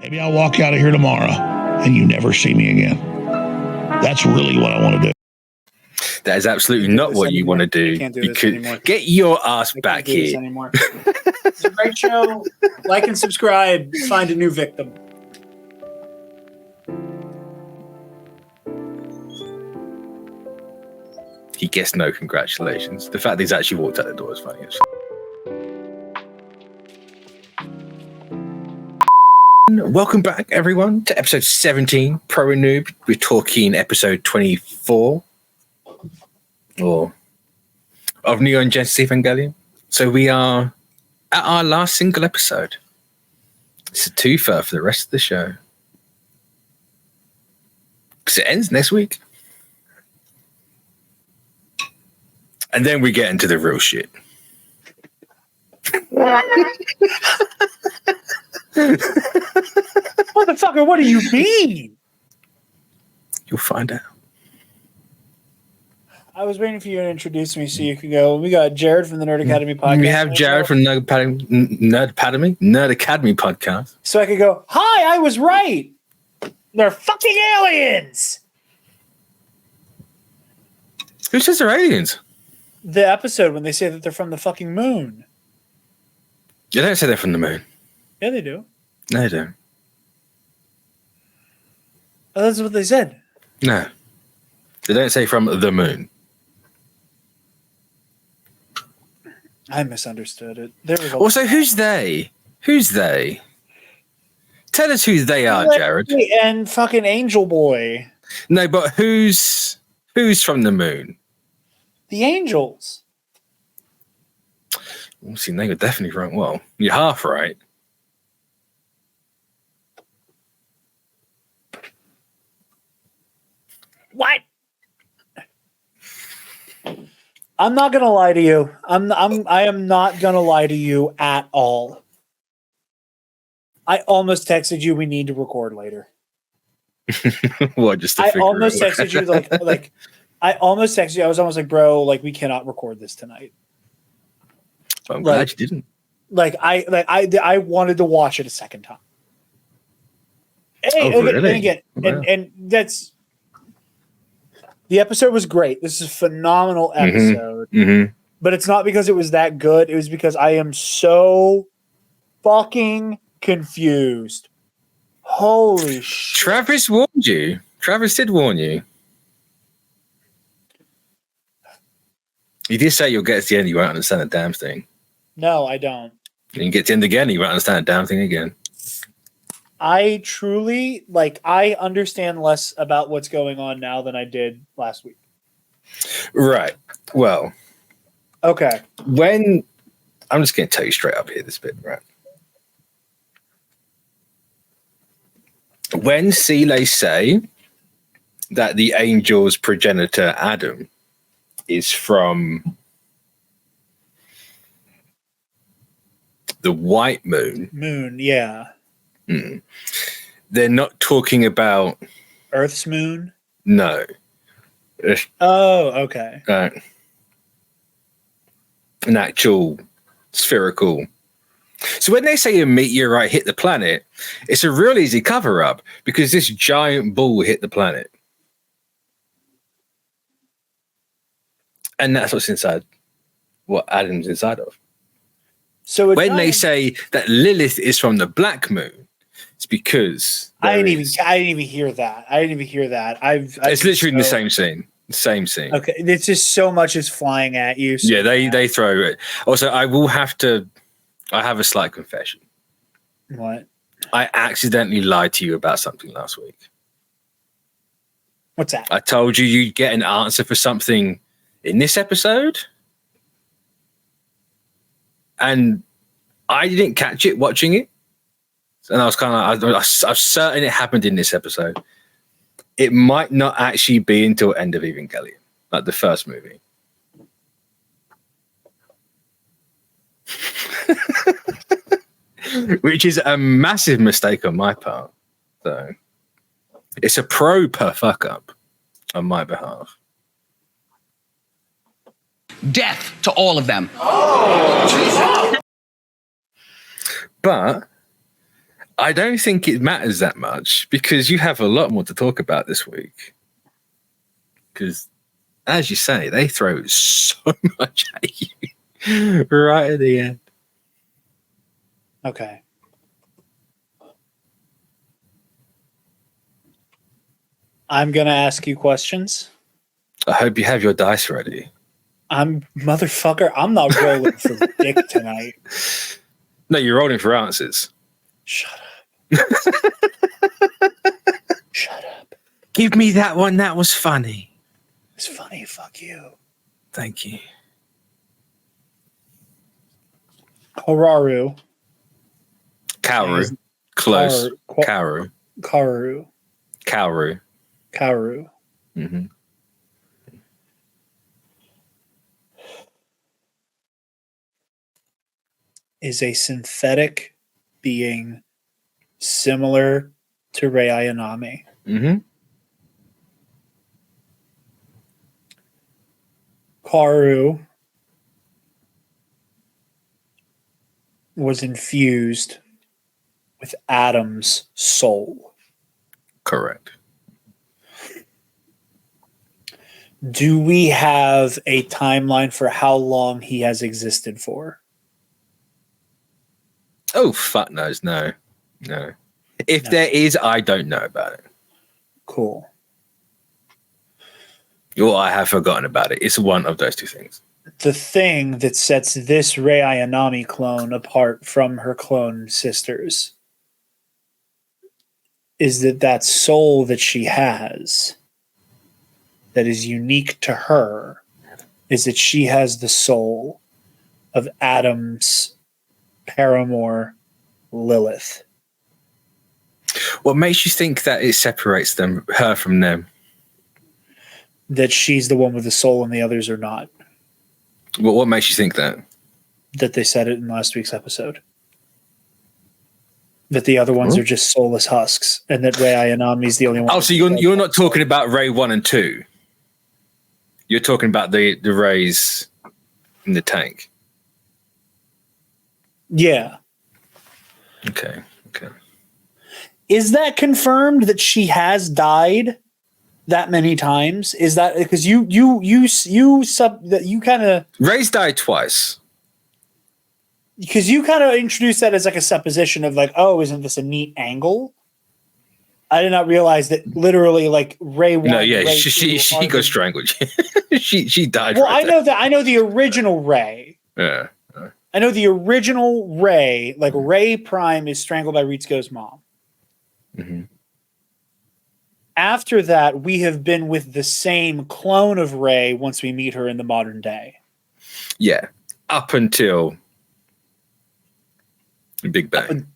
Maybe I'll walk out of here tomorrow and you never see me again. That's really what I want to do. That is absolutely not what you want to do. Can't do You this could anymore. get your ass back Do this here. anymore. It's a great show. Like and subscribe. Find a new victim. He gets no congratulations. The fact that he's actually walked out the door is funny. Welcome back, everyone, to episode 17, Pro and Noob. We're talking episode 24 of Neon Genesis Evangelion. So we are at our last single episode. It's a twofer for the rest of the show. Because it ends next week. And then we get into the real shit. Motherfucker, what do you mean? You'll find out. I was waiting for you to introduce me so you could go. We got Jarod from the Nerd Academy Podcast. We have Jarod from Nerd Academy Podcast. So I could go, hi, I was right. They're fucking aliens. Who says they're aliens? The episode when they say that they're from the fucking moon. They don't say they're from the moon. Yeah, they do. No, they don't. Oh, that's what they said. No. They don't say from the moon. I misunderstood it. There was Also, who's they? Who's they? Tell us who they are, Jarod. And fucking Angel Boy. No, but who's from the moon? The Angels. Well, see, they were definitely wrong. Well, you're half right. What? I'm not gonna lie to you. I am not gonna lie to you at all. I almost texted you. We need to record later. What? Just to I figure almost it out. texted you like I almost texted you. I was almost like, bro, like we cannot record this tonight. I'm glad you didn't. I wanted to watch it a second time. Hey, Really? and again, Wow. and that's the episode was great. This is a phenomenal episode. Mm-hmm. But it's not because it was that good. It was because I am so fucking confused. Holy shit. Travis warned you. Travis did warn you. He did say you'll get to the end, you won't understand a damn thing. No, I don't. And you get to the end again, you won't understand a damn thing again. I truly, I understand less about what's going on now than I did last week. Right. Well, Okay. I'm just going to tell you straight up here this bit, right? When Seele say that the angel's progenitor, Adam, is from the white moon. Moon, yeah. They're not talking about... Earth's moon? No. Oh, okay. An actual spherical. So when they say a meteorite hit the planet, it's a real easy cover-up because this giant ball hit the planet. And that's what's inside, what Adam's inside of. So When they say that Lilith is from the black moon, it's because I didn't even hear that. It's literally in the same scene. The same scene. Okay, it's just so much is flying at you. So Yeah, they throw it. Also, I have a slight confession. What? I accidentally lied to you about something last week. What's that? I told you you'd get an answer for something in this episode, and I didn't catch it watching it. And I was kind of, I was certain it happened in this episode. It might not actually be until end of Evangelion, like the first movie. Which is a massive mistake on my part. So it's a proper fuck up on my behalf. Death to all of them. But I don't think it matters that much because you have a lot more to talk about this week. Because, as you say, they throw so much at you right at the end. Okay. I'm going to ask you questions. I hope you have your dice ready. I'm not rolling for dick tonight. No, you're rolling for answers. Shut up. Shut up. Give me that one. That was funny. It's funny. Fuck you. Thank you. Kaoru. Kaoru. Close. Kaoru. Kaoru. Kaoru. Kaoru. Mm-hmm. Is a synthetic being similar to Rei Ayanami. Mm-hmm. Kaoru was infused with Adam's soul. Correct. Do we have a timeline for how long he has existed for? Oh, fuck knows. No. If there is, I don't know about it. Cool. Or I have forgotten about it. It's one of those two things. The thing that sets this Rei Ayanami clone apart from her clone sisters is that soul that she has that is unique to her is that she has the soul of Adam's paramour, Lilith. What makes you think that it separates her from them? That she's the one with the soul and the others are not. Well, what makes you think that? That they said it in last week's episode. That the other ones are just soulless husks, and that Rei Ayanami is the only one. Oh, so you're not talking about Rei 1 and 2. You're talking about the Reis in the tank. Yeah. Okay. Is that confirmed that she has died that many times? Is that because you kind of Reis died twice. Because you kind of introduced that as like a supposition of like, oh, isn't this a neat angle? I did not realize that literally like Rei 1. No, yeah, Rei she 2 got strangled. she died. Well, right I know the original Rei. Yeah. I know the original Rei, like Rei Prime is strangled by Ritsuko's mom. Mm-hmm. After that, we have been with the same clone of Rei once we meet her in the modern day. Yeah, up until Big Bang.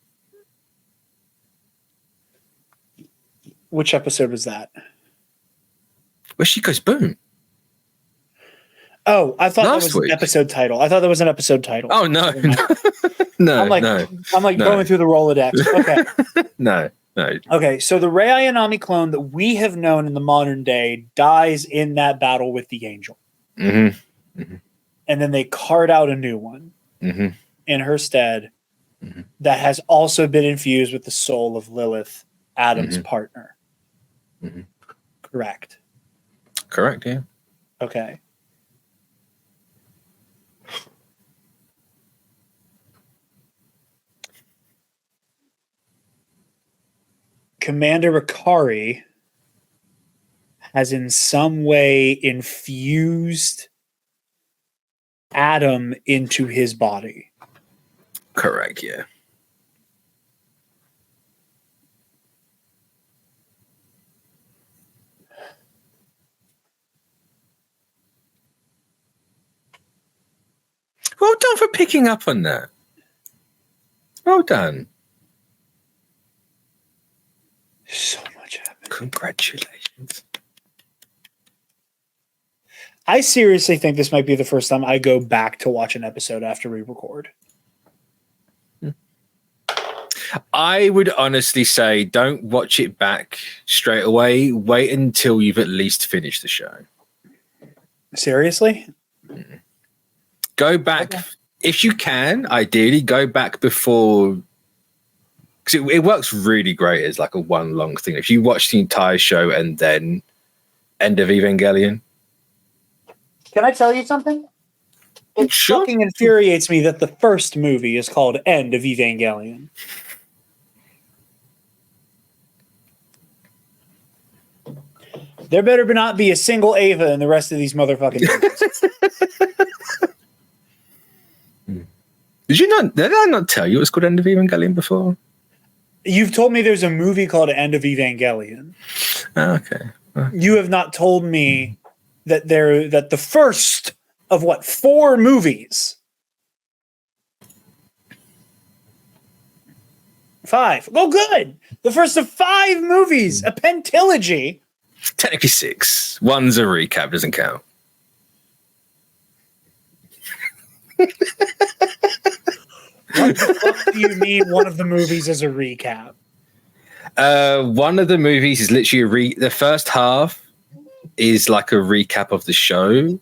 Which episode was that? Where she goes boom. Oh, I thought Last that was week. an episode title. I thought that was an episode title. Oh no, no, I'm like going through the Rolodex. Okay. No. Okay, so the Rei Ayanami clone that we have known in the modern day dies in that battle with the angel. Mm-hmm. Mm-hmm. And then they cart out a new one in her stead that has also been infused with the soul of Lilith, Adam's partner. Mm-hmm. Correct, yeah. Okay. Commander Ikari has in some way infused Adam into his body. Correct, yeah. Well done for picking up on that. Well done. So much happened. Congratulations. I seriously think this might be the first time I go back to watch an episode after we record. I would honestly say don't watch it back straight away. Wait until you've at least finished the show. Seriously? Go back. If you can, ideally, go back before because it works really great as like a one long thing. If you watch the entire show and then end of Evangelion. Can I tell you something? It fucking infuriates me that the first movie is called End of Evangelion. There better not be a single Ava in the rest of these motherfucking movies. Did I not tell you it was called End of Evangelion before? You've told me there's a movie called End of Evangelion. Oh, okay. You have not told me that the first of 4 movies. 5. Oh, good. The first of 5 movies, a pentilogy. Technically 6. One's a recap, doesn't count. What the fuck do you mean one of the movies is a recap? One of the movies is literally the first half is like a recap of the show.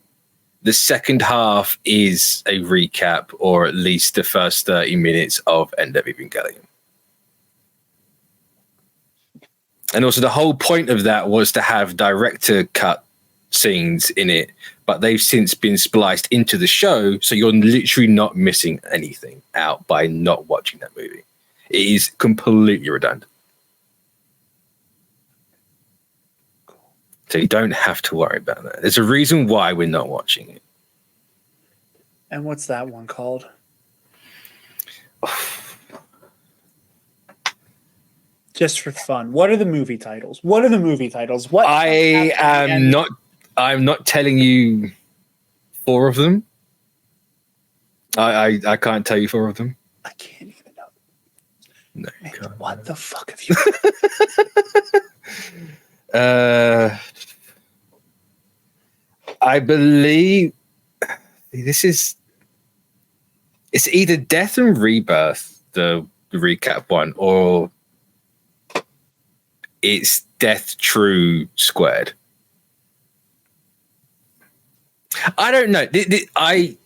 The second half is a recap, or at least the first 30 minutes of End of Evangelion. And also the whole point of that was to have director cut scenes in it, but they've since been spliced into the show, so you're literally not missing anything out by not watching that movie. It is completely redundant. So you don't have to worry about that. There's a reason why we're not watching it. And what's that one called? Just for fun. What are the movie titles? What? I'm not telling you 4 of them. I can't tell you 4 of them. I can't even know. No, you Man, can't. what the fuck have you I believe it's either Death and Rebirth, the recap one, or it's Death True Squared. I don't know. I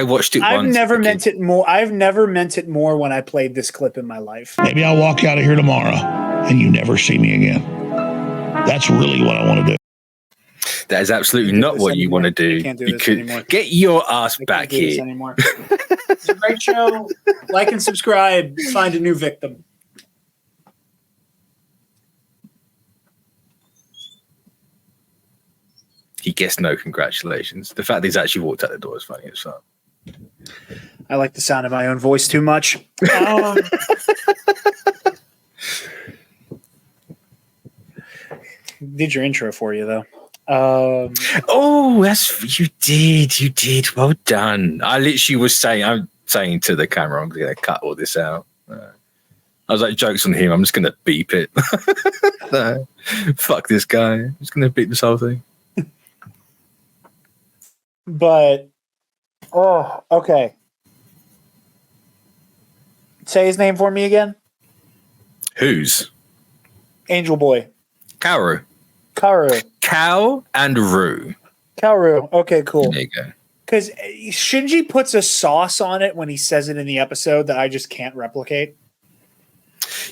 watched it once. I've never meant it more when I played this clip in my life. Maybe I'll walk out of here tomorrow and you never see me again. That's really what I want to do. That is absolutely not what you want to do. I can't do this anymore. Get your ass back here. It's a great show. Like and subscribe. Find a new victim. He gets no congratulations. The fact that he's actually walked out the door is funny as fuck. I like the sound of my own voice too much. Did your intro for you though. You did. Well done. I'm saying to the camera, I'm going to cut all this out. I was like, joke's on him. I'm just going to beep it. No, fuck this guy. I'm just going to beep this whole thing. But, okay. Say his name for me again. Whose? Angel Boy. Kaoru. Cow and Rue. Kaoru. Okay, cool. There you go. Because Shinji puts a sauce on it when he says it in the episode that I just can't replicate.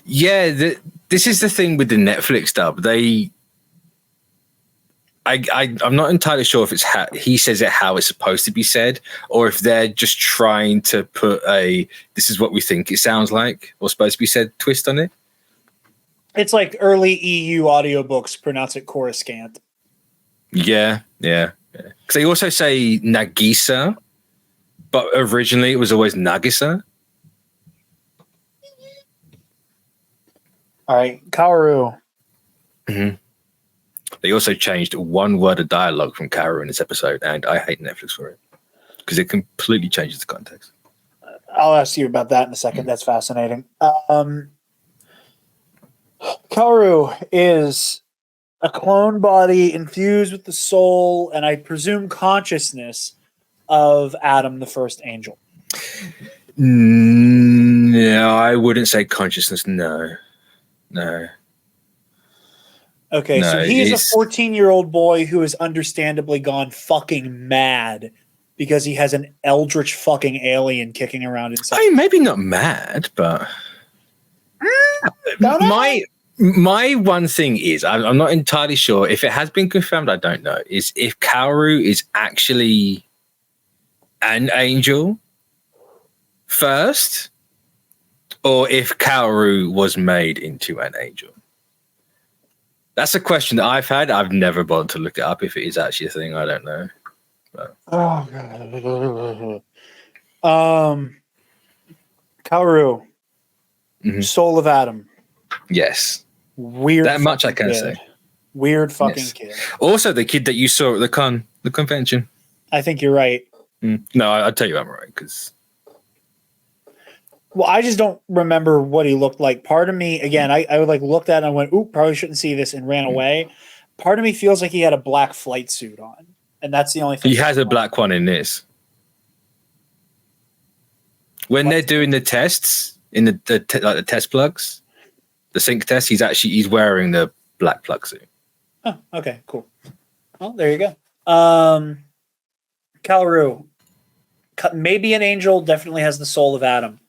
Yeah, this is the thing with the Netflix dub. I'm not entirely sure if it's how he says it how it's supposed to be said, or if they're just trying to put this is what we think it sounds like or supposed to be said twist on it. It's like early EU audiobooks pronounce it Coruscant. Yeah. Because they also say Nagisa, but originally it was always Nagisa. All right, Kaoru. Mm-hmm. They also changed one word of dialogue from Kaoru in this episode, and I hate Netflix for it because it completely changes the context. I'll ask you about that in a second. That's fascinating. Kaoru is a clone body infused with the soul and I presume consciousness of Adam, the first angel. No, I wouldn't say consciousness. No. Okay, so he is a 14-year-old boy who has understandably gone fucking mad because he has an eldritch fucking alien kicking around inside. I mean, maybe not mad, but Don't know. My one thing is, I'm not entirely sure if it has been confirmed. I don't know. Is if Kaoru is actually an angel first, or if Kaoru was made into an angel. That's a question that I've had. I've never bothered to look it up. If it is actually a thing, I don't know. But. Oh god. Kaoru, soul of Adam. Yes. Weird. That much I can kid. say. Weird fucking kid. Also, the kid that you saw at the convention. I think you're right. No, I'll tell you I'm right because. Well, I just don't remember what he looked like. Part of me, again, I would like looked at it and went, "Ooh, probably shouldn't see this," and ran away. Part of me feels like he had a black flight suit on, and that's the only thing. He has a black one in this. When they're doing the tests in the test plugs, the sync test, he's wearing the black plug suit. Oh, okay, cool. Well, there you go. Kaoru, maybe an angel, definitely has the soul of Adam.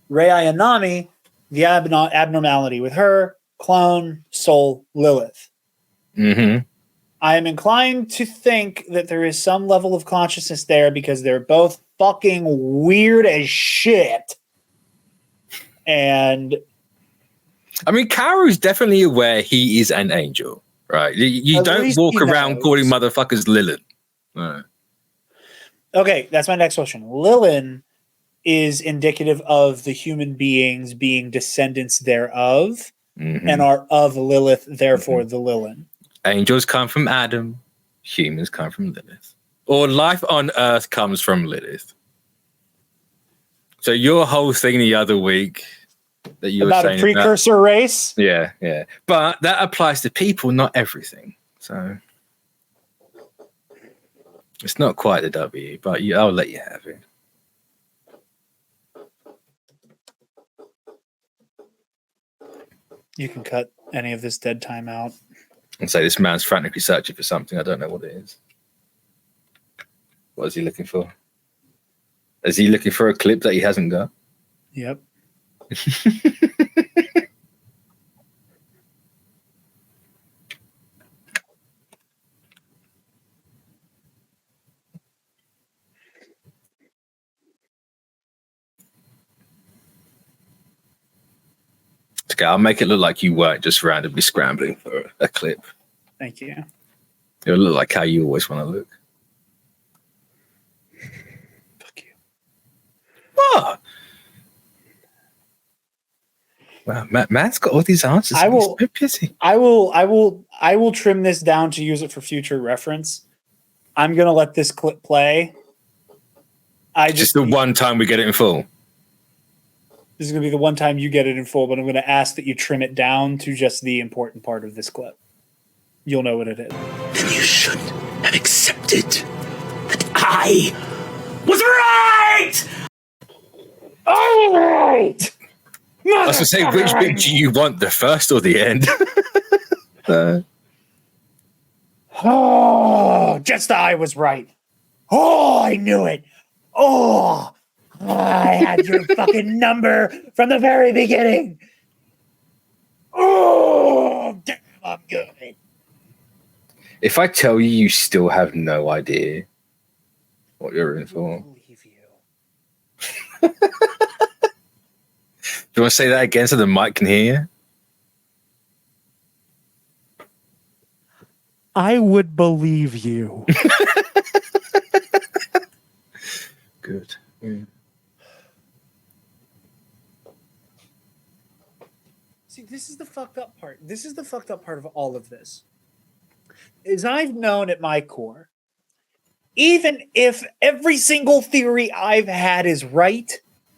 Rei Ayanami, the abnormality with her, clone, soul, Lilith. Mm-hmm. I am inclined to think that there is some level of consciousness there because they're both fucking weird as shit. And I mean, Kaoru's definitely aware he is an angel, right? You don't walk around calling motherfuckers Lilith. Right. Okay, that's my next question. Lilith is indicative of the human beings being descendants thereof and are of Lilith, therefore the Lilith. Angels come from Adam, humans come from Lilith. Or life on Earth comes from Lilith. So your whole thing the other week that you were saying about a precursor race? Yeah. But that applies to people, not everything. So it's not quite the W, but I'll let you have it. You can cut any of this dead time out. And say this man's frantically searching for something. I don't know what it is. What is he looking for? Is he looking for a clip that he hasn't got? Yep. Okay, I'll make it look like you weren't just randomly scrambling for a clip. Thank you. It'll look like how you always want to look. Fuck you. What? Wow, Matt's got all these answers. I will. He's so busy. I will trim this down to use it for future reference. I'm gonna let this clip play. Just the one time we get it in full. This is going to be the one time you get it in full, but I'm going to ask that you trim it down to just the important part of this clip. You'll know what it is. Then you should have accepted that I was right! All right! I was going to say, which bit do you want, the first or the end? Oh, just I was right. Oh, I knew it. Oh, I had your fucking number from the very beginning. Oh, damn, I'm good. If I tell you, you still have no idea what you're in for. I believe you. Do you want to say that again so the mic can hear you? I would believe you. Good. Yeah. See, this is the fucked up part. This is the fucked up part of all of this. Is I've known at my core, even if every single theory I've had is right,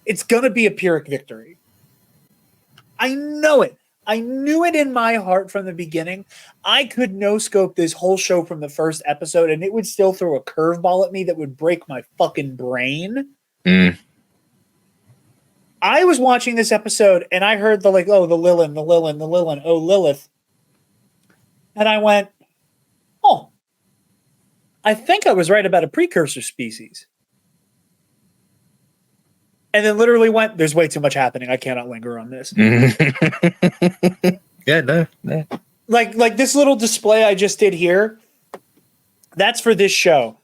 it's going to be a Pyrrhic victory. I know it. I knew it in my heart from the beginning. I could no-scope this whole show from the first episode, and it would still throw a curveball at me that would break my fucking brain. I was watching this episode, and I heard the Lilith, oh, Lilith. And I went, oh, I think I was right about a precursor species. and then literally went, there's way too much happening. I cannot linger on this. Yeah, no. Like this little display I just did here, that's for this show.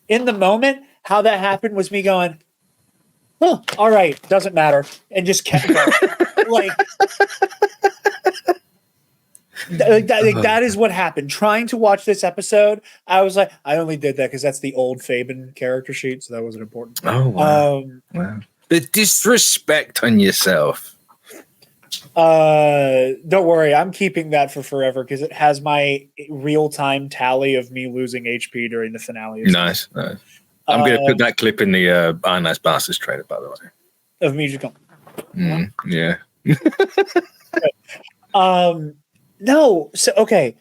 In the moment, how that happened was me going, oh, all right, doesn't matter, and just kept going. That is what happened. Trying to watch this episode, I was like, I only did that because that's the old Fabian character sheet, so that wasn't important. Oh, wow. Wow. The disrespect on yourself. Don't worry, I'm keeping that for forever because it has my real-time tally of me losing HP during the finale. Nice. I'm going to put that clip in the Iron Nice Bastards trailer, by the way. Of me just going. Yeah. No. So okay.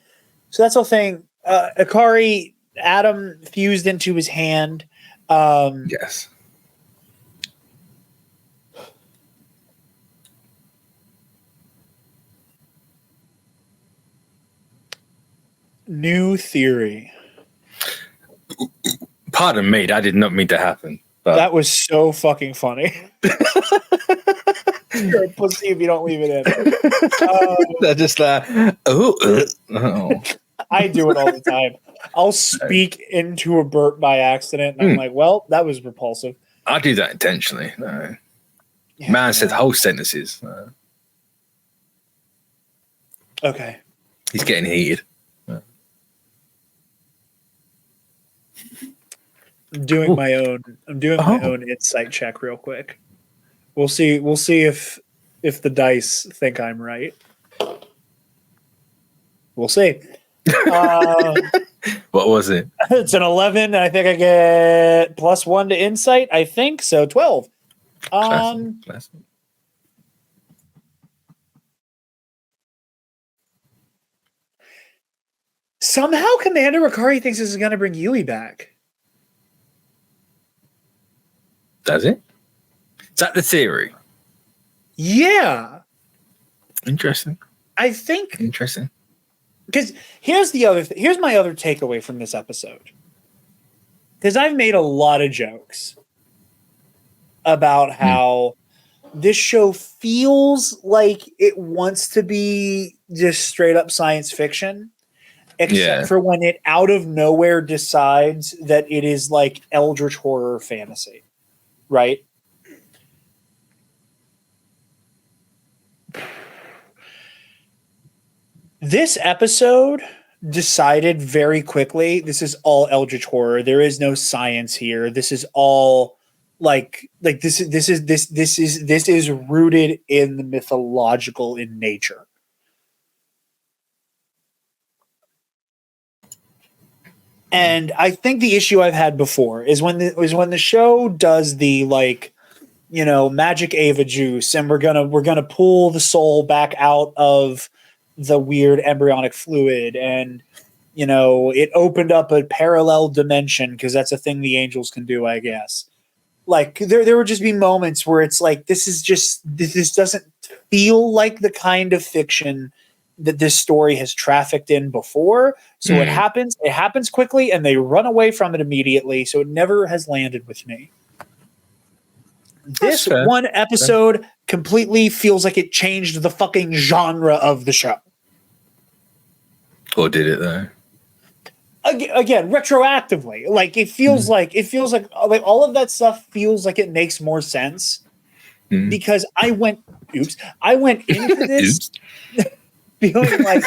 So that's the whole thing. Akari, Adam fused into his hand. Yes. New theory. Pardon me, that did not mean to happen. But That was so fucking funny. You're a pussy if you don't leave it in. they're just like, oh. I do it all the time. I'll speak into a burp by accident, and I'm like, well, that was repulsive. I do that intentionally. No. Yeah, Man said whole sentences. Okay. He's getting heated. I'm doing my own insight check real quick. We'll see if the dice think I'm right. We'll see. What was it? It's an 11. I think I get +1 to insight. I think so. 12. Classic. Somehow Commander Akari thinks this is going to bring Yui back. Does it? Is that the theory? Yeah. Interesting. I think Interesting. because here's my other takeaway from this episode. Because I've made a lot of jokes about how this show feels like it wants to be just straight up science fiction, except for when it out of nowhere decides that it is like eldritch horror fantasy, right? This episode decided very quickly, this is all eldritch horror. There is no science here. This is all this is rooted in the mythological in nature. And I think the issue I've had before is when the show does the magic Ava juice, and we're gonna pull the soul back out of the weird embryonic fluid, and it opened up a parallel dimension because that's a thing the angels can do, I guess. Like there would just be moments where it's like this doesn't feel like the kind of fiction that this story has trafficked in before. So it happens quickly, and they run away from it immediately. So it never has landed with me. This one episode completely feels like it changed the fucking genre of the show. Or did it though? Again, retroactively, it feels like all of that stuff feels like it makes more sense because I went into this feeling like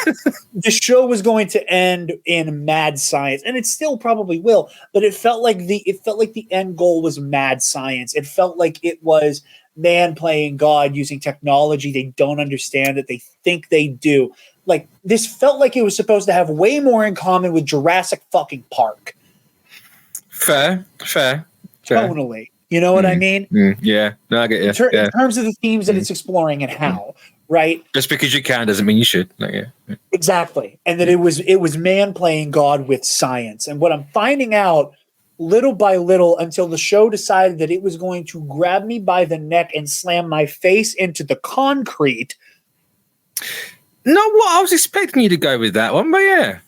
the show was going to end in mad science, and it still probably will. But it felt like the end goal was mad science. It felt like it was man playing God using technology they don't understand that they think they do. Like this felt like it was supposed to have way more in common with Jurassic fucking Park. Fair. Tonally, you know what I mean? Yeah, no, I get you. In terms of the themes that it's exploring and how, right? Just because you can doesn't mean you should. Exactly, and that it was man playing God with science. And what I'm finding out little by little until the show decided that it was going to grab me by the neck and slam my face into the concrete. Not what I was expecting you to go with that one, but yeah.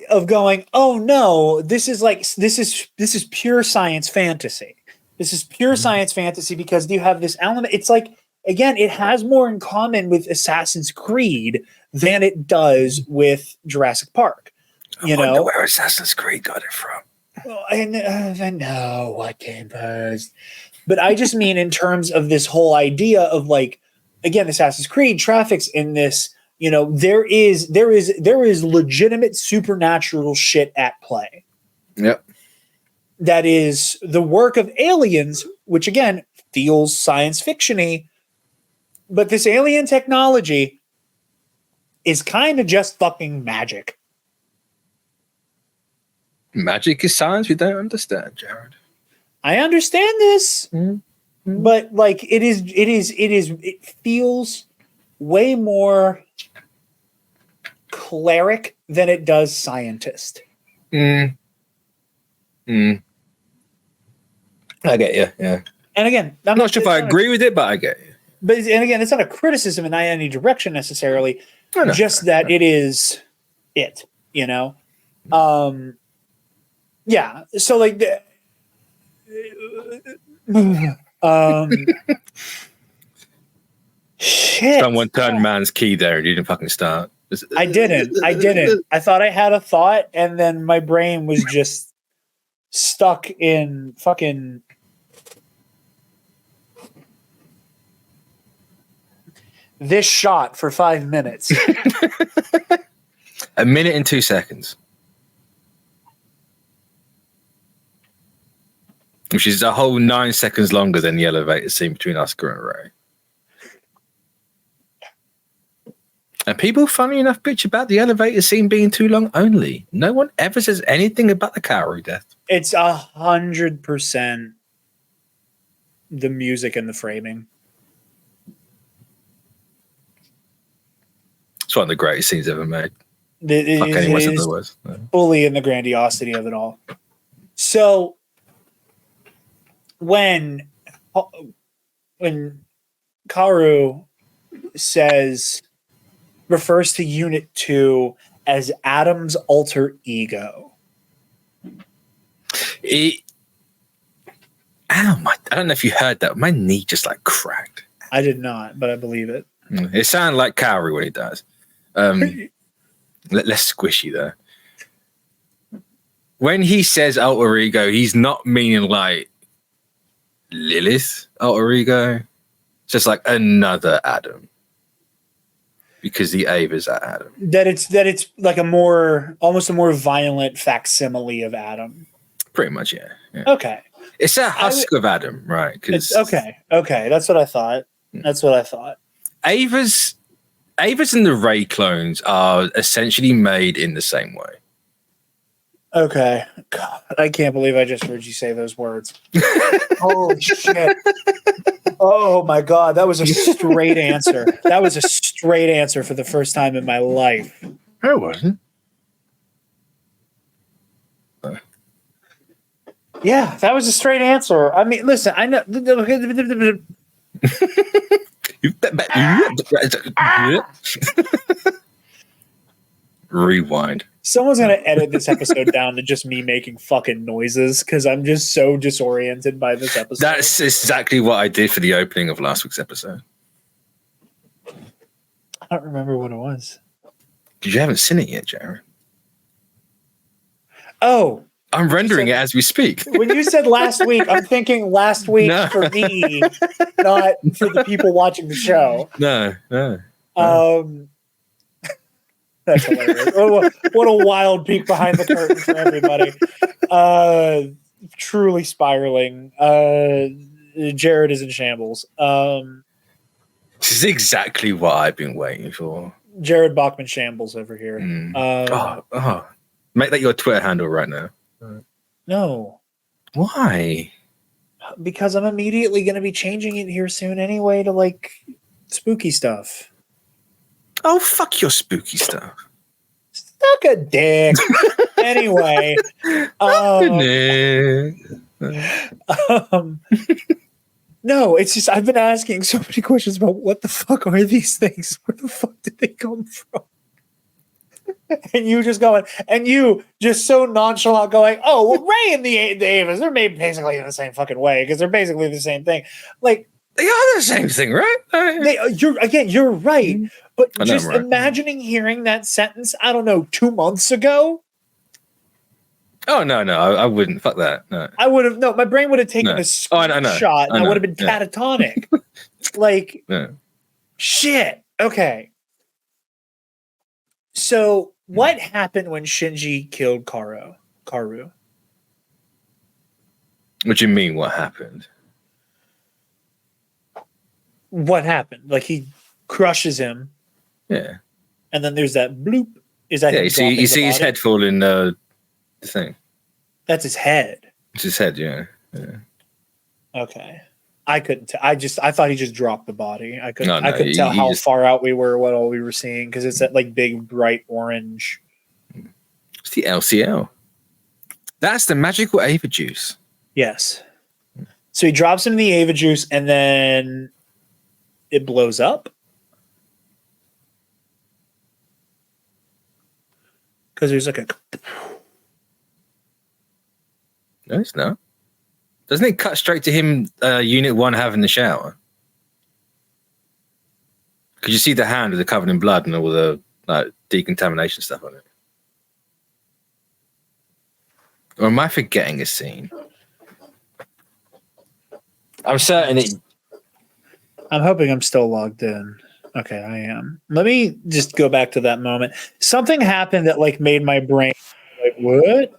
Of going, oh no, this is pure science fantasy. This is pure science fantasy because you have this element. It's like, again, it has more in common with Assassin's Creed than it does with Jurassic Park. I wonder where Assassin's Creed got it from. Well, I know what came first. But I just mean in terms of this whole idea of like, again, Assassin's Creed traffics in this, there is legitimate supernatural shit at play. Yep. That is the work of aliens, which again feels science fiction-y, but this alien technology is kind of just fucking magic. Magic is science we don't understand, Jarod. I understand this, but like it feels way more cleric than it does scientist. I get you, yeah. And again, I'm not sure if I agree with it, but I get you. But and again, it's not a criticism in any direction necessarily. Just No. It is it, Yeah. So like shit. Someone turned man's key there and you didn't fucking start. I didn't. I thought I had a thought and then my brain was just stuck in fucking this shot for 5 minutes. A minute and 2 seconds. Which is a whole 9 seconds longer than the elevator scene between Oscar and Ray. And people, funny enough, bitch about the elevator scene being too long only. No one ever says anything about the Kaori death. It's 100% the music and the framing. It's one of the greatest scenes ever made. It is fully in the grandiosity of it all. So when Kaoru refers to Unit 2 as Adam's alter ego. I don't know if you heard that. My knee just like cracked. I did not, but I believe it. It sounded like Kaori when he does. Less squishy though. When he says alter ego, he's not meaning like Lilith alter ego. It's just like another Adam. Because the Ava's at Adam. That it's like almost a more violent facsimile of Adam. Pretty much, yeah. Okay. It's a husk of Adam, right? Okay. That's what I thought. Ava's and the Ray clones are essentially made in the same way. Okay. God, I can't believe I just heard you say those words. Holy shit. Oh my God. That was a straight answer. That was a straight answer for the first time in my life. It wasn't. Yeah, that was a straight answer. I mean, listen, I know. Rewind. Someone's going to edit this episode down to just me making fucking noises because I'm just so disoriented by this episode. That's exactly what I did for the opening of last week's episode. I don't remember what it was. Because you haven't seen it yet, Jarod. Oh. I'm rendering it as we speak. When you said last week, I'm thinking last week for me, not for the people watching the show. No. That's hilarious. What a wild peek behind the curtain for everybody. Truly spiraling. Jarod is in shambles. This is exactly what I've been waiting for. Jarod Bachman shambles over here. Make that your Twitter handle right now. No. Why? Because I'm immediately going to be changing it here soon anyway to like spooky stuff. Oh, fuck your spooky stuff. Suck a dick. Anyway. No, it's just I've been asking so many questions about what the fuck are these things? Where the fuck did they come from? And you just going, and you just so nonchalant going, oh, well, Ray and the Avas, they're made basically in the same fucking way because they're basically the same thing. Like, They are the same thing, right? You're right. But I know just I'm right. imagining hearing that sentence, I don't know, 2 months ago. Oh, no, I wouldn't. Fuck that. No. I would have, my brain would have taken a screenshot and I would have been catatonic. Like, shit. Okay. So, what happened when Shinji killed Karu? What do you mean, what happened? What happened? Like, he crushes him. Yeah. And then there's that bloop. Is that you see his head fall in the thing. That's his head. It's his head, yeah. Okay. I couldn't tell. I thought he just dropped the body. I couldn't tell how just, far out we were, what all we were seeing, because it's that like big bright orange. It's the LCL. That's the magical Ava juice. Yes. So he drops him in the Ava juice and then it blows up. Because there's like a No, it's not. Doesn't it cut straight to him, Unit 1 having the shower? Because you see the hand with the covered in blood and all the decontamination stuff on it. Or am I forgetting a scene? I'm certain it. I'm hoping I'm still logged in. Okay, I am. Let me just go back to that moment. Something happened that like made my brain like, what?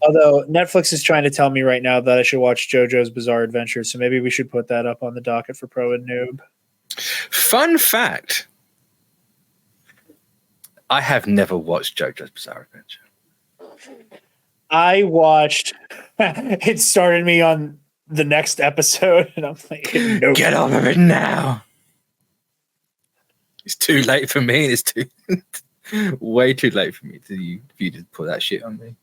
Although Netflix is trying to tell me right now that I should watch JoJo's Bizarre Adventure, so maybe we should put that up on the docket for Pro and Noob. Fun fact. I have never watched JoJo's Bizarre Adventure. I watched it started me on the next episode and I'm like, nope. Get over it now. It's too late for me. It's too way too late for me for you to put that shit on me.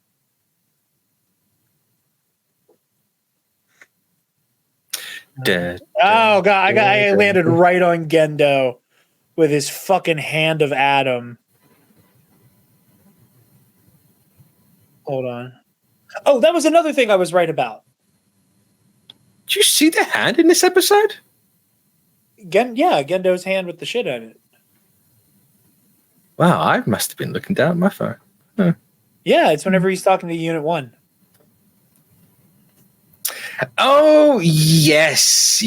Oh god, I landed right on Gendo with his fucking hand of Adam. Hold on. Oh, that was another thing I was right about. Did you see the hand in this episode? Gendo's hand with the shit on it. Wow, I must have been looking down at my phone. Huh. Yeah, it's whenever he's talking to Unit 1. Oh, yes.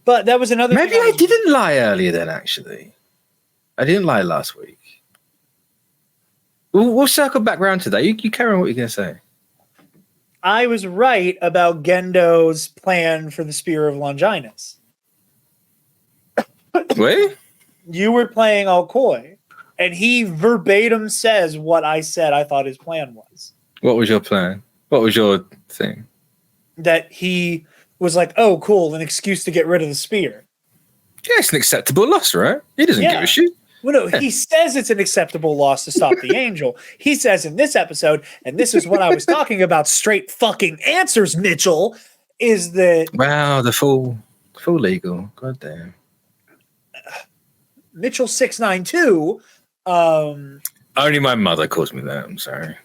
But that was another Maybe I didn't lie earlier then, actually. I didn't lie last week. We'll circle back around to that. You carry on what you're going to say. I was right about Gendo's plan for the Spear of Longinus. Wait? You were playing all coy, and he verbatim says what I said I thought his plan was. What was your plan? What was your thing? That he was like, oh, cool, an excuse to get rid of the spear. Yeah, it's an acceptable loss, right? He doesn't give a shit. Well, no, he says it's an acceptable loss to stop the angel. He says in this episode, and this is what I was talking about, straight fucking answers, Mitchell, is that... Wow, the full legal. God damn. Mitchell 692. Only my mother calls me that. I'm sorry.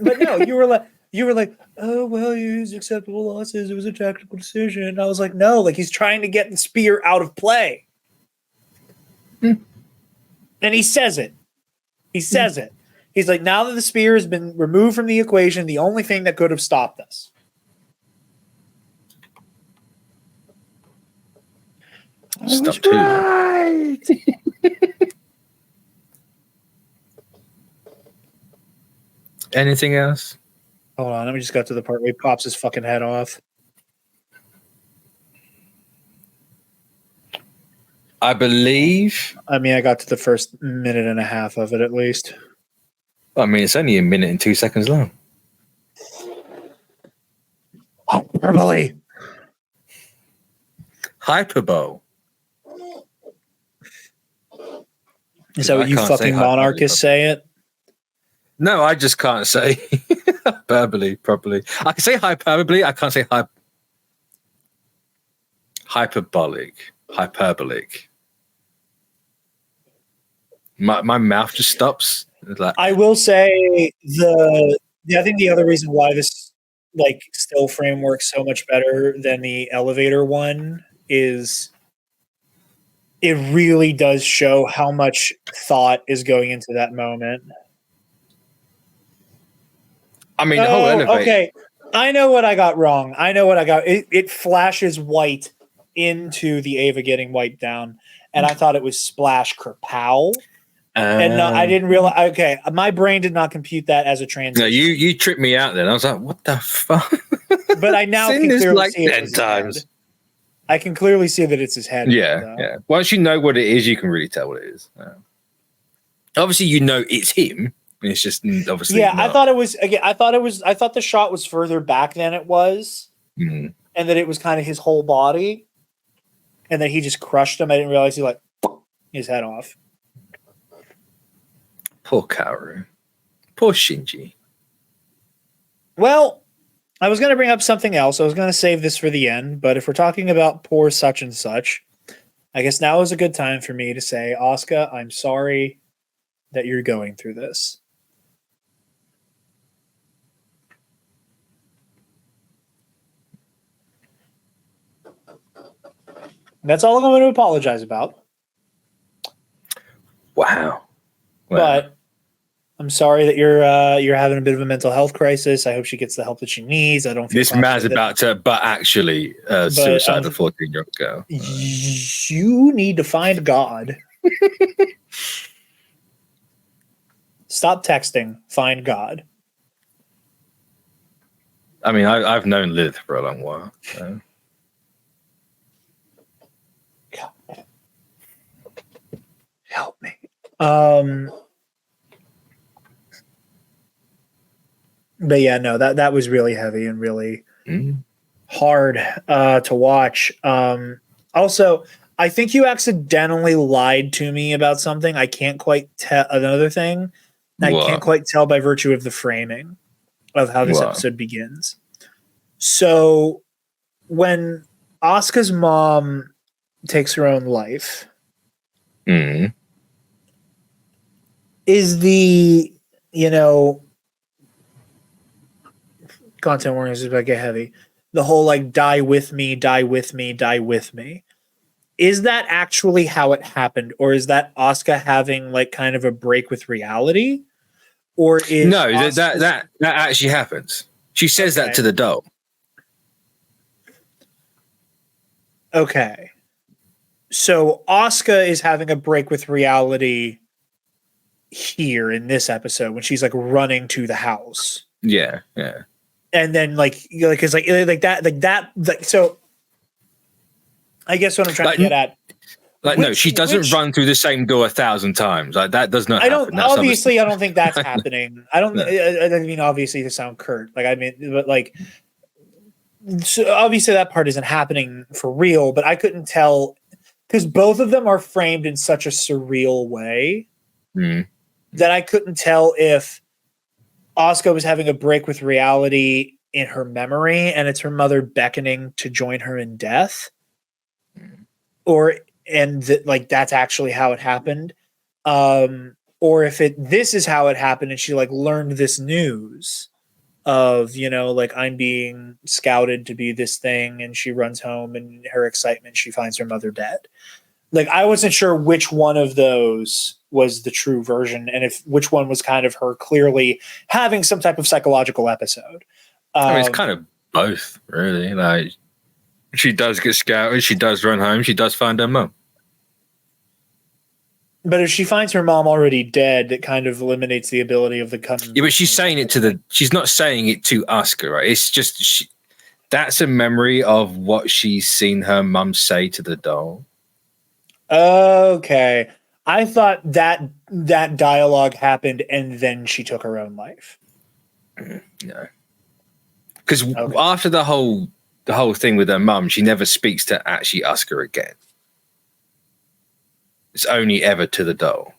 But no, you were like, oh, well, you used acceptable losses. It was a tactical decision. And I was like, no, like he's trying to get the spear out of play. And he says it. He's like, now that the spear has been removed from the equation, the only thing that could have stopped us. Stop too. Right. Anything else? Hold on, let me just get to the part where he pops his fucking head off. I believe. I mean, I got to the first minute and a half of it at least. I mean, it's only a minute and 2 seconds long. Hyperbole. Hyperbole. Is that what you fucking monarchists say it? No, I just can't say hyperbole properly. I can say hyperbole. I can't say hyperbolic. Hyperbolic. My mouth just stops. It's like, I will say I think the other reason why this like still frame works so much better than the elevator one is it really does show how much thought is going into that moment. I mean, the whole elevator. Okay. I know what I got wrong. It flashes white into the Ava getting wiped down, and I thought it was splash kerpow. And no, I didn't realize. Okay, my brain did not compute that as a transition. No, you tripped me out. Then I was like, "What the fuck?" But I now Seen can this clearly like see 10 times. I can clearly see that it's his head. Yeah, though. yeah. Once you know what it is, you can really tell what it is. Obviously, you know it's him. It's just obviously. Yeah, not. I thought it was. Again, I thought the shot was further back than it was, Mhm. and that it was kind of his whole body, and that he just crushed him. I didn't realize he his head off. Poor Kaoru. Poor Shinji. Well, I was going to bring up something else. I was going to save this for the end, but if we're talking about poor such and such, I guess now is a good time for me to say, Asuka, I'm sorry that you're going through this. That's all I'm going to apologize about. Wow. But I'm sorry that you're having a bit of a mental health crisis. I hope she gets the help that she needs. I don't feel this man's about to, suicide a 14-year-old girl. You need to find God. Stop texting. Find God. I mean, I've known Lilith for a long while. So. God. Help me. But yeah, no, that was really heavy and really hard to watch. Also, I think you accidentally lied to me about something. I can't quite tell. Another thing, I can't quite tell by virtue of the framing of how this episode begins. So when Asuka's mom takes her own life, is the, content warnings is about to get heavy. The whole like die with me, die with me, die with me. Is that actually how it happened, or is that Asuka having like kind of a break with reality? Or is no that actually happens? She says that to the doll. Okay. So Asuka is having a break with reality here in this episode when she's like running to the house. Yeah. And then so I guess what I'm trying to get at. No, she doesn't run through the same door 1,000 times. Like that does not happen. I don't think that's happening. I mean, obviously to sound curt. So obviously that part isn't happening for real, but I couldn't tell because both of them are framed in such a surreal way that I couldn't tell if Asuka was having a break with reality in her memory and it's her mother beckoning to join her in death, that's actually how it happened, or if this is how it happened and she like learned this news of I'm being scouted to be this thing, and she runs home and her excitement she finds her mother dead. Like I wasn't sure which one of those was the true version, and if which one was kind of her clearly having some type of psychological episode. I mean, it's kind of both, really. Like she does get scouted, she does run home, she does find her mom. But if she finds her mom already dead, it kind of eliminates the ability of the coming. Yeah, but she's saying it she's not saying it to Asuka, right? It's just that's a memory of what she's seen her mum say to the doll. Okay. I thought that dialogue happened and then she took her own life. No. Because after the whole thing with her mum, she never speaks to actually Asuka again. It's only ever to the doll.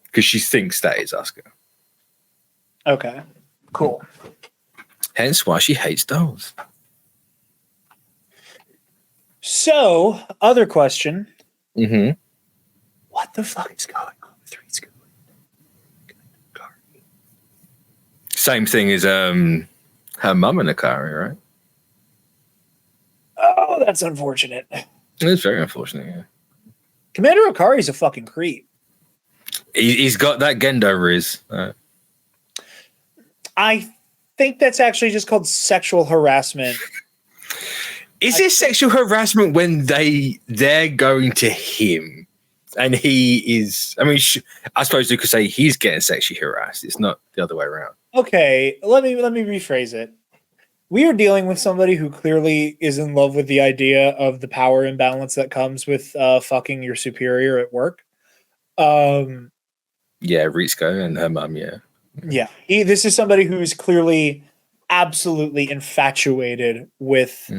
Because she thinks that is Asuka. Okay. Cool. Hence why she hates dolls. So, other question. Mm-hmm. What the fuck is going on? Same thing as her mum and Akari, right? Oh, that's unfortunate. It's very unfortunate, yeah. Commander Akari's a fucking creep. He's got that Gendo riz. I think that's actually just called sexual harassment. Is it sexual harassment when they're going to him and he is? I mean, I suppose you could say he's getting sexually harassed. It's not the other way around. Okay, let me rephrase it. We are dealing with somebody who clearly is in love with the idea of the power imbalance that comes with fucking your superior at work. Yeah, Ritsuko and her mum, yeah. Yeah, this is somebody who is clearly absolutely infatuated with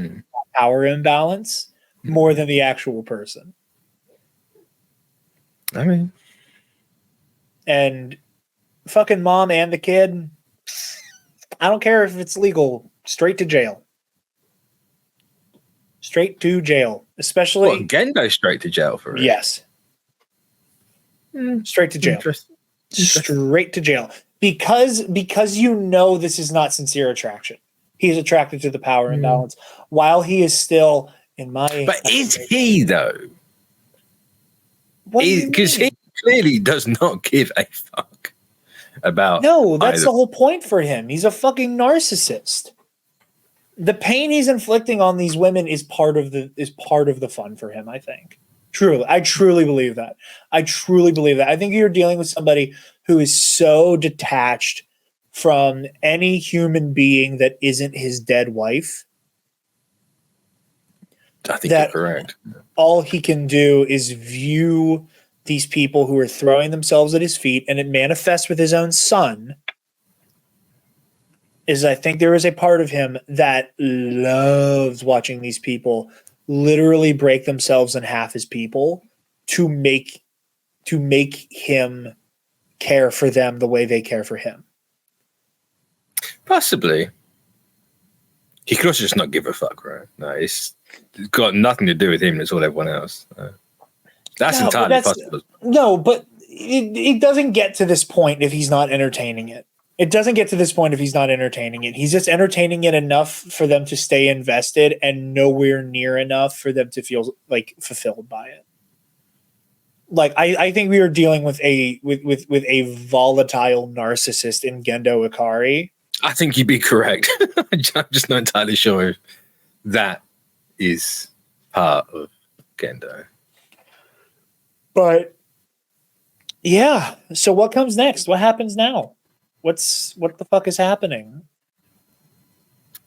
power imbalance more than the actual person. I mean, and fucking mom and the kid, I don't care if it's legal, straight to jail. Straight to jail, especially. What, Gendo straight to jail for it? Yes. Straight to jail. Interesting. Straight to jail. Because you know this is not sincere attraction. He's attracted to the power imbalance while he is still in my. But is he though? Because he clearly does not give a fuck about. No, that's the whole point for him. He's a fucking narcissist. The pain he's inflicting on these women is part of the fun for him, I think. Truly. I truly believe that. I think you're dealing with somebody who is so detached from any human being that isn't his dead wife. I think you're correct. All he can do is view these people who are throwing themselves at his feet, and it manifests with his own son. I think there is a part of him that loves watching these people literally break themselves in half as people to make him care for them the way they care for him. Possibly. He could also just not give a fuck, right? No, it's got nothing to do with him. It's all everyone else. That's entirely possible. No, but it doesn't get to this point if he's not entertaining it. It doesn't get to this point if he's not entertaining it. He's just entertaining it enough for them to stay invested and nowhere near enough for them to feel like fulfilled by it. Like I think we are dealing with a volatile narcissist in Gendo Ikari. I think you'd be correct. I'm just not entirely sure if that is part of Gendo. But yeah, so what comes next? What happens now? What the fuck is happening?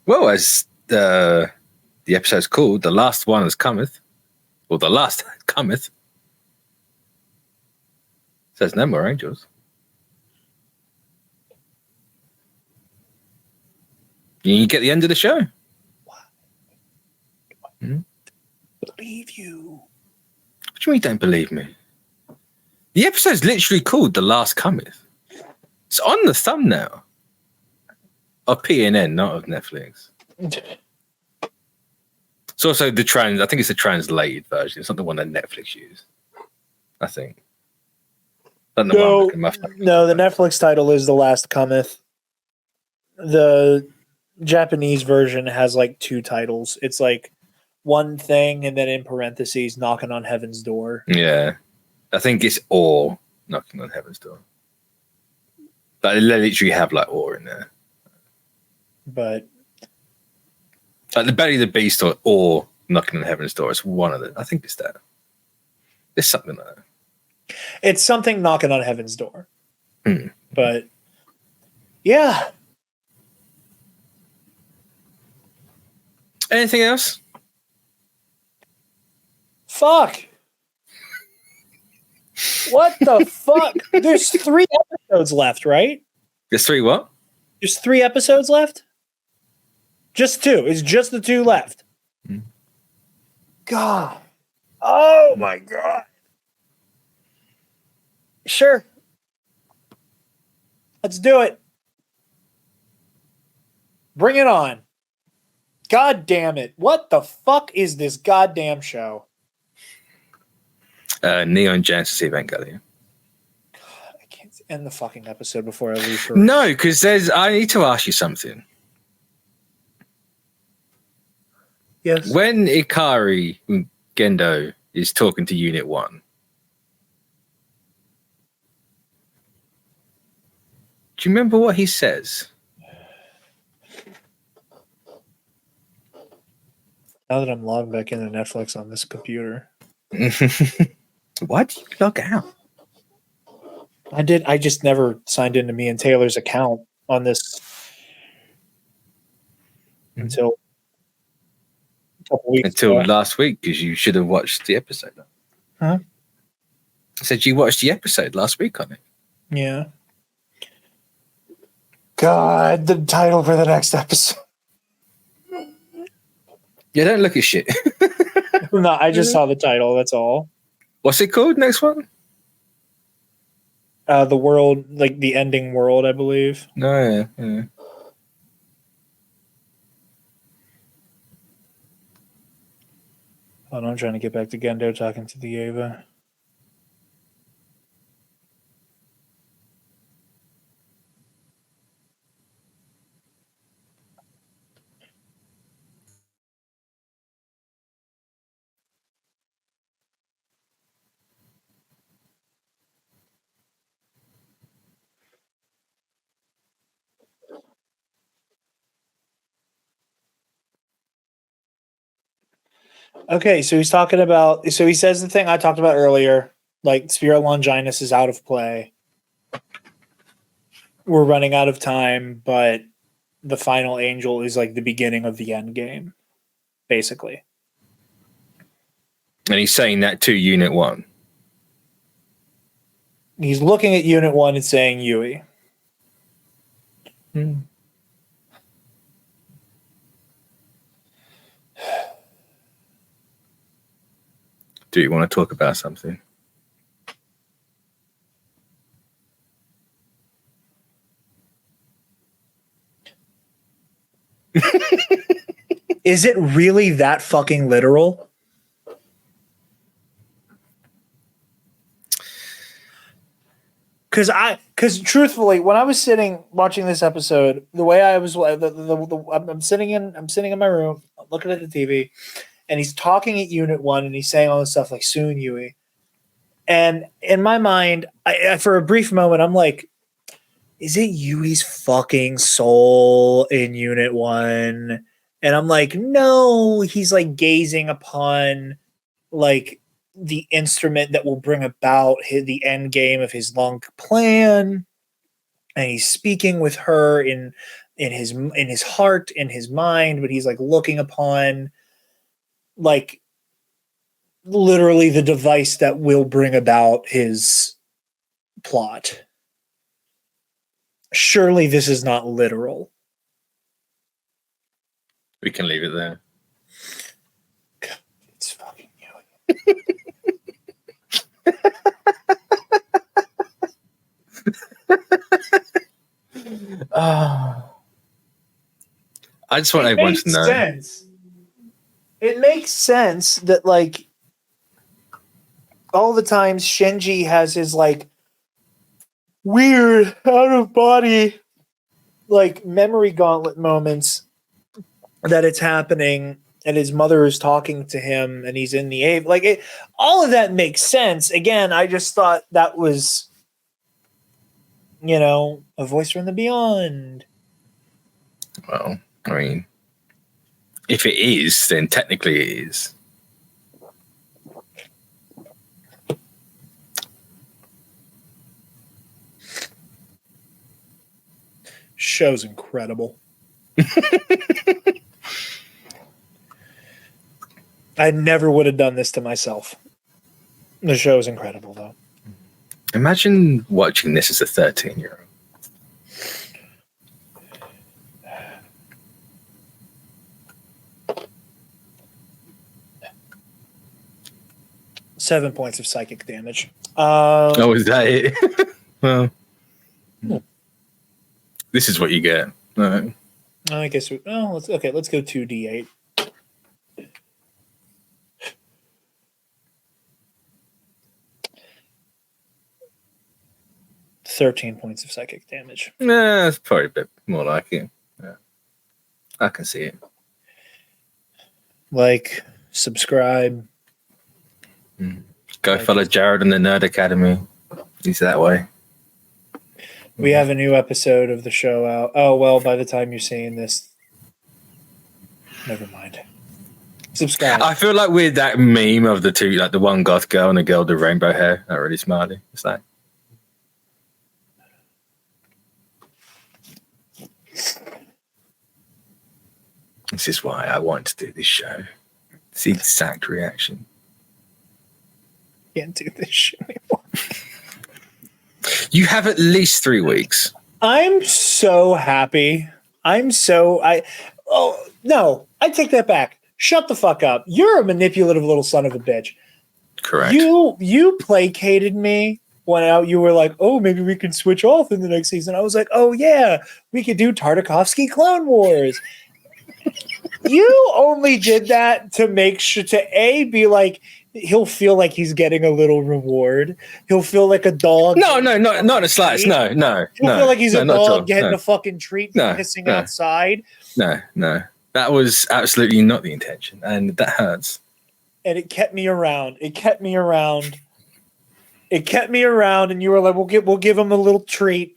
Well, as the episode's called, The Last One Has Cometh, or The Last Cometh. Says no more angels. You get the end of the show. Believe you. What do you mean you don't believe me? The episode's literally called The Last Cometh. It's on the thumbnail of PNN, not of Netflix. It's also I think it's the translated version. It's not the one that Netflix used. I think. No, the Netflix title is The Last Cometh. The Japanese version has like two titles. It's like one thing and then in parentheses, Knocking on Heaven's Door. Yeah. I think it's or Knocking on Heaven's Door. But they literally have like or in there. But like the Belly of the Beast or Knocking on Heaven's Door. It's one of them. I think it's that. It's something like that. It's something Knocking on Heaven's Door. But yeah. Anything else? Fuck. What the fuck? There's 3 episodes left, right? There's 3 what? There's 3 episodes left? Just 2. It's just the 2 left. God. Oh my God. Sure. Let's do it. Bring it on. God damn it. What the fuck is this goddamn show? Neon Genesis Evangelion. end the fucking episode before I leave for No, because I need to ask you something. Yes. When Ikari Gendo is talking to Unit 1, do you remember what he says? Now that I'm logged back into Netflix on this computer. Why do you log out? I just never signed into me and Taylor's account on this until a couple weeks Until ago. last week, because you should have watched the episode. Huh? I said you watched the episode last week on it. Yeah. God, the title for the next episode. Yeah, don't look at shit. No, I just saw the title. That's all. What's it called? Next one? The world, like the ending world, I believe. No, yeah. Hold on, I'm trying to get back to Gendo talking to the Ava. Okay, so he's talking about. So he says the thing I talked about earlier, like Sphere Longinus is out of play. We're running out of time, but the final angel is like the beginning of the end game, basically. And he's saying that to Unit 1. He's looking at Unit 1 and saying Yui. Do you want to talk about something? Is it really that fucking literal? Because truthfully, when I was sitting watching this episode, the way I was, I'm sitting in my room, looking at the TV, and he's talking at Unit 1, and he's saying all this stuff like "soon, Yui," and in my mind, I for a brief moment, I'm like, is it Yui's fucking soul in Unit 1? And I'm like, no, he's like gazing upon like the instrument that will bring about the end game of his long plan, and he's speaking with her in his heart, in his mind, but he's like looking upon like literally the device that will bring about his plot. Surely this is not literal. We can leave it there. It's fucking Yui. I just want everyone to know. Sense. It makes sense that like all the times Shinji has his like weird out of body like memory gauntlet moments that it's happening and his mother is talking to him and he's in the Ave. Like it, all of that makes sense. Again, I just thought that was, you know, a voice from the beyond. Well, I mean, if it is, then technically it is. Show's incredible. I never would have done this to myself. The show is incredible, though. Imagine watching this as a 13-year-old. Seven points of psychic damage. Oh, is that it? Well, this is what you get. All right. I guess. Let's go 2d8. 13 points of psychic damage. Nah, it's probably a bit more like it. Yeah. I can see it. Like, subscribe. Go follow Jarod in the Nerd Academy. He's that way. We have a new episode of the show out. Oh, well, by the time you're seeing this, never mind. Subscribe. I feel like we're that meme of the two, like the one goth girl and the girl with the rainbow hair. Not really smiley. It's like. This is why I want to do this show. It's the exact reaction. Can't do this shit anymore. You have at least 3 weeks. I'm so happy. Oh, no, I take that back. Shut the fuck up. You're a manipulative little son of a bitch. Correct. You placated me when you were like, oh, maybe we can switch off in the next season. I was like, oh, yeah, we could do Tartakovsky Clone Wars. You only did that to make sure to be like, he'll feel like he's getting a little reward. He'll feel like a dog. No, not in the slightest. No. He'll feel like he's a dog getting a fucking treat for pissing outside. No. That was absolutely not the intention, and that hurts. And it kept me around. And you were like, we'll give him a little treat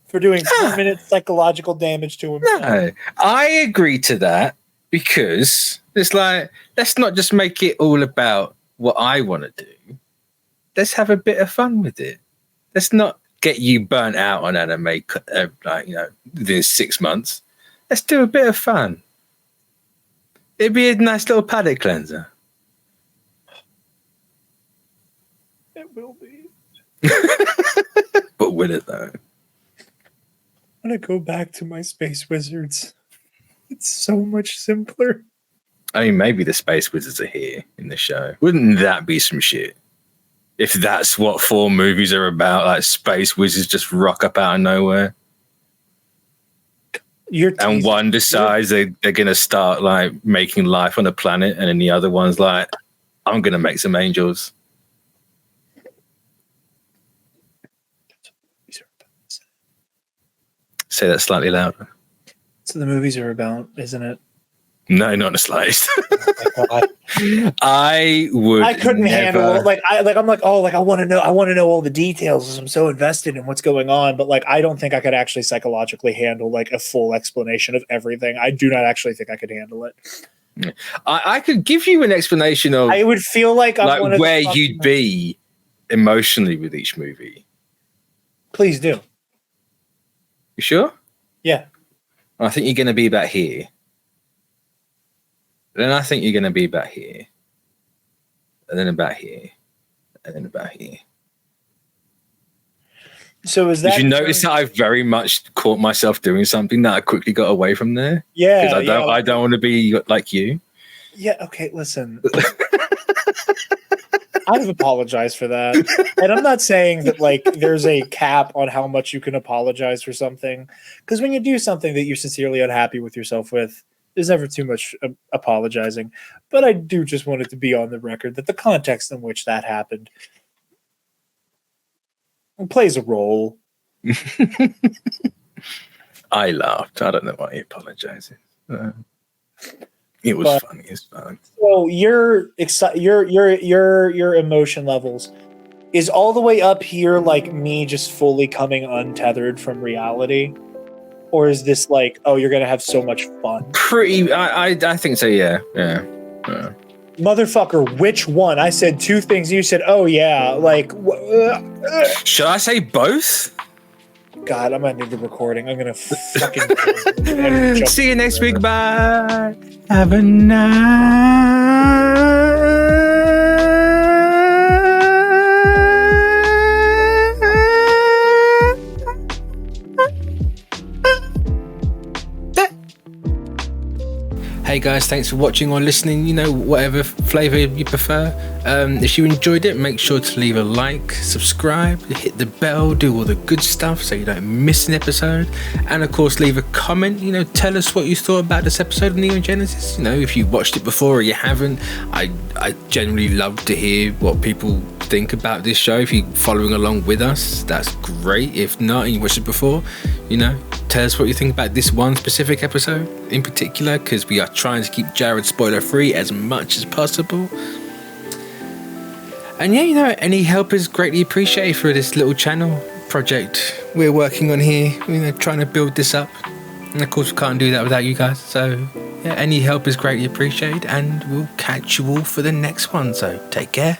for doing 4 minutes psychological damage to him. No, I agree to that because it's like, let's not just make it all about what I want to do. Let's have a bit of fun with it. Let's not get you burnt out on anime, within 6 months. Let's do a bit of fun. It'd be a nice little palate cleanser. It will be. But will it though? I'm going to go back to my Space Wizards. It's so much simpler. I mean, maybe the Space Wizards are here in the show. Wouldn't that be some shit? If that's what 4 movies are about, like Space Wizards just rock up out of nowhere. And one decides they're going to start like making life on a planet, and then the other one's like, I'm going to make some angels. Say that slightly louder. So the movies are about, isn't it? No, not the slightest. Oh I couldn't handle it. I want to know all the details because I'm so invested in what's going on. But like, I don't think I could actually psychologically handle like a full explanation of everything. I do not actually think I could handle it. I could give you an explanation of. I would feel like where you'd be emotionally with each movie. Please do. You sure? Yeah. I think you're going to be about here. Then I think you're going to be about here. And then about here. And then about here. So is that... Did you notice that I very much caught myself doing something that I quickly got away from there? Yeah. Because I don't want to be like you. Yeah, okay, listen. I've apologized for that. And I'm not saying that like there's a cap on how much you can apologize for something. Because when you do something that you're sincerely unhappy with yourself with, there's never too much apologizing. But I do just want it to be on the record that the context in which that happened plays a role. I laughed. I don't know why you're apologizing. It was funny as fuck. So your emotion levels is all the way up here like me just fully coming untethered from reality? Or is this like, oh, you're going to have so much fun? I think so, yeah. Motherfucker, which one? I said 2 things. You said, oh, yeah. Like, should I say both? God, I'm going to need the recording. I'm going to fucking... See you next week. Bye. Have a night. Hey guys, thanks for watching or listening, whatever flavor you prefer. If you enjoyed it, make sure to leave a like, subscribe, hit the bell, do all the good stuff so you don't miss an episode. And of course, leave a comment, tell us what you thought about this episode of Neon Genesis. If you watched it before or you haven't, I generally love to hear what people think about this show. If you're following along with us, that's great. If not, and you watched it before, tell us what you think about this one specific episode in particular, because we are trying to keep Jarod spoiler free as much as possible. And yeah, any help is greatly appreciated for this little channel project we're working on here, trying to build this up. And of course we can't do that without you guys, so yeah, any help is greatly appreciated, and we'll catch you all for the next one, so take care.